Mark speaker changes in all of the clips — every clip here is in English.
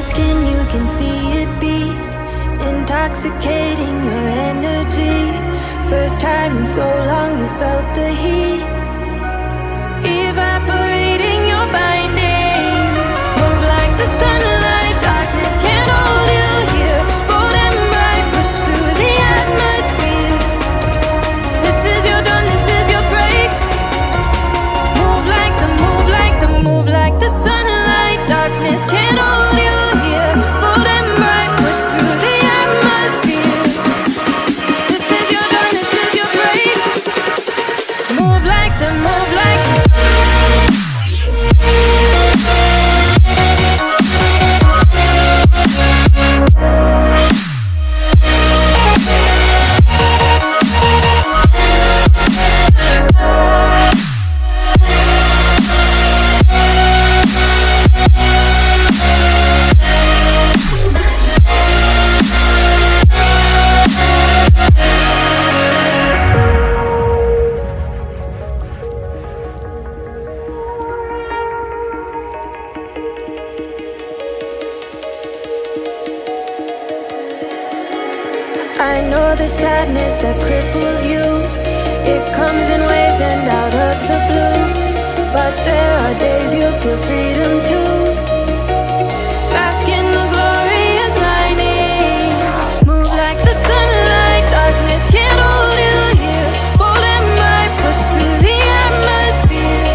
Speaker 1: skin, you can see it beat, intoxicating your energy. First time in so long you felt the heat, evaporating your bindings. Move like the sunlight, darkness can't hold you here. Bold and bright, push through the atmosphere. This is your dawn, this is your break. Move like the, move like the, move like the sunlight. Darkness can't hold you here. Bold and bright, push through the atmosphere. This is your dawn, this is your break. Move like the, move like the. I know the sadness that cripples you. It comes in waves and out of the blue. But there are days you feel freedom too. Bask in the glorious lightning. Move like the sunlight. Darkness can't hold you here. Bold and bright, push through the atmosphere.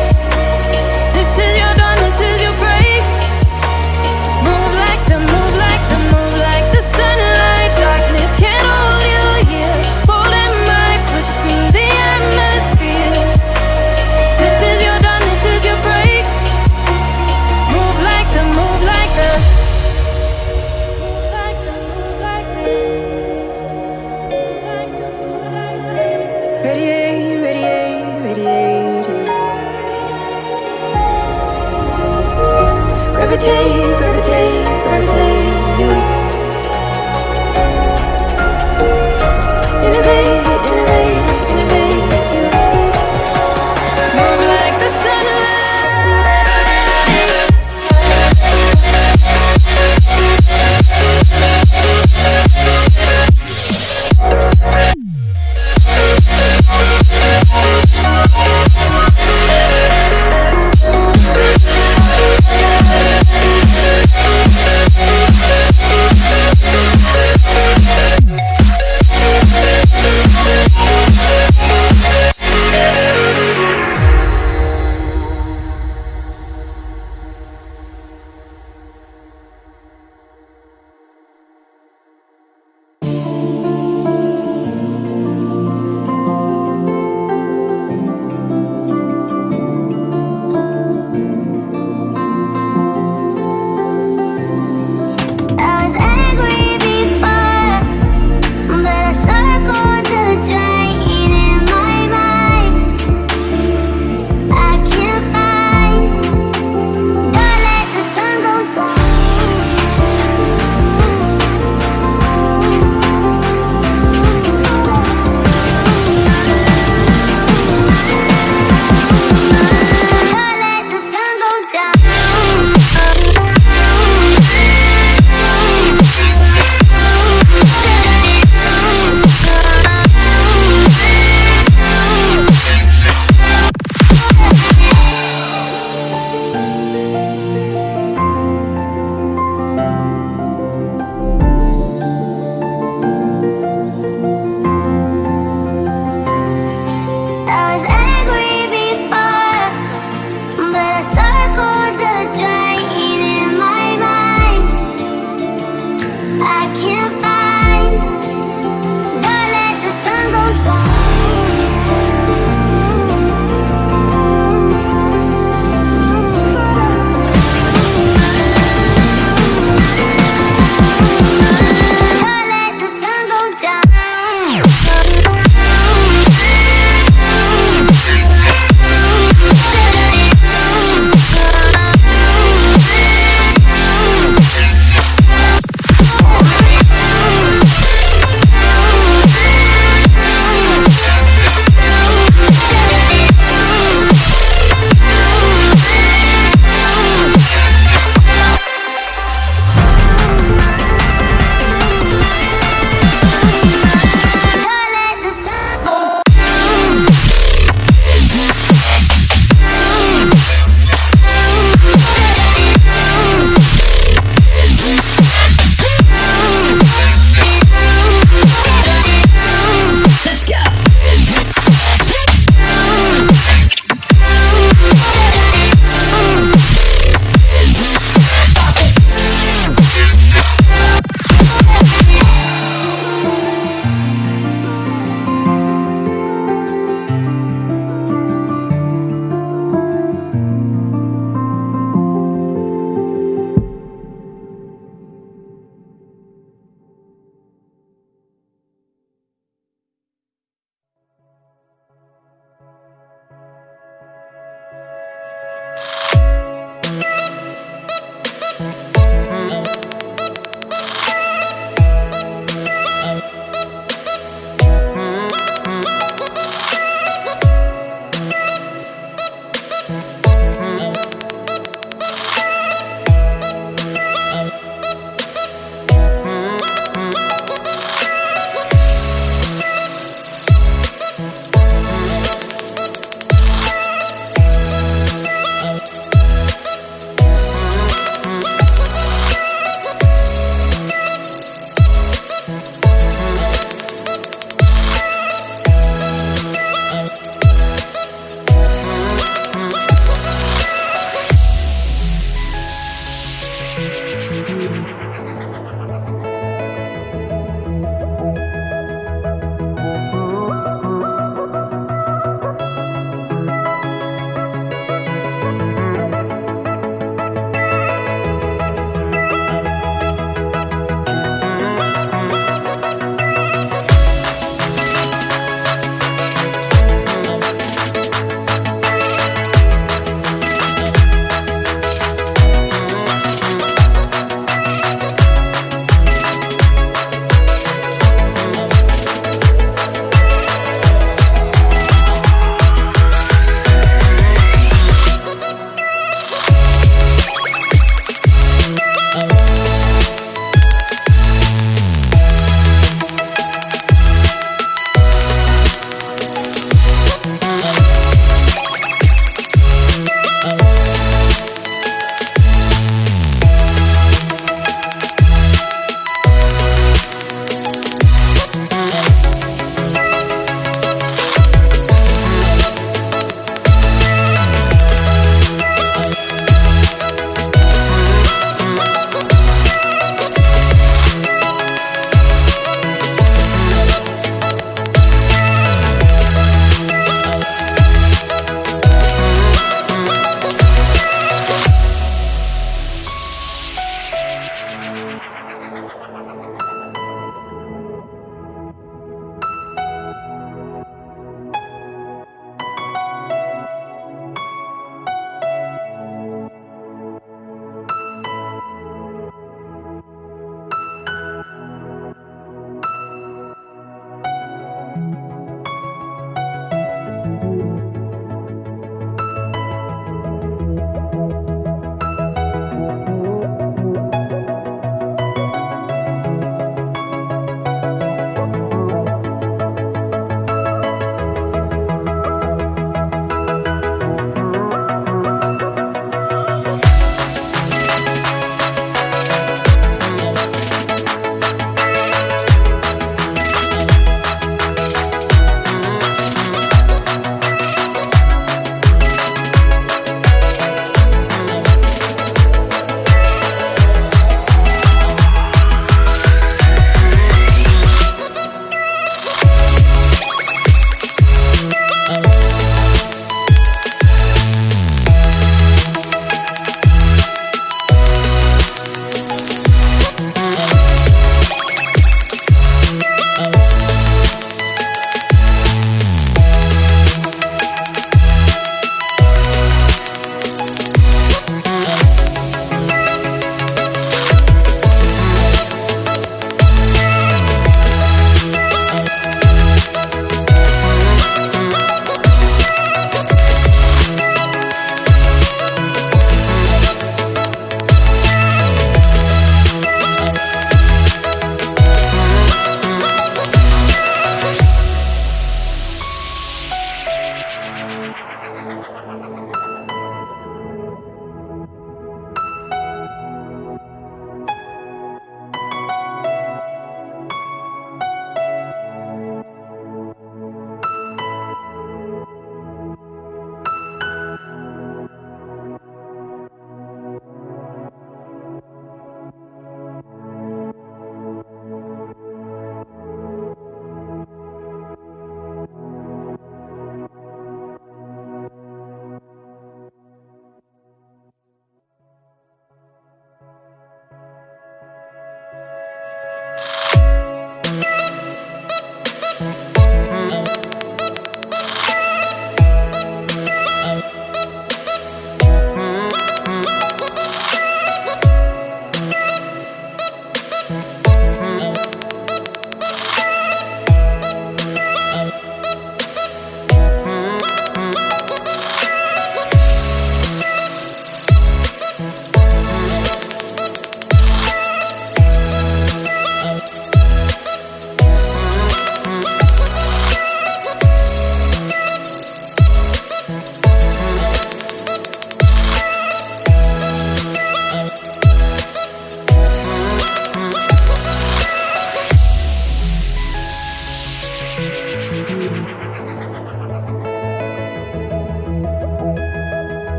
Speaker 1: This is your dawn, this is your break. Move like the, move like the, move like the sunlight. Darkness can't hold you here. Bold and bright, push through the atmosphere. This is your dawn, this is your break. Move like the, move like the. Move like the, move like the. Move like the, move like the. Radiate, radiate, radiate. Gravitate.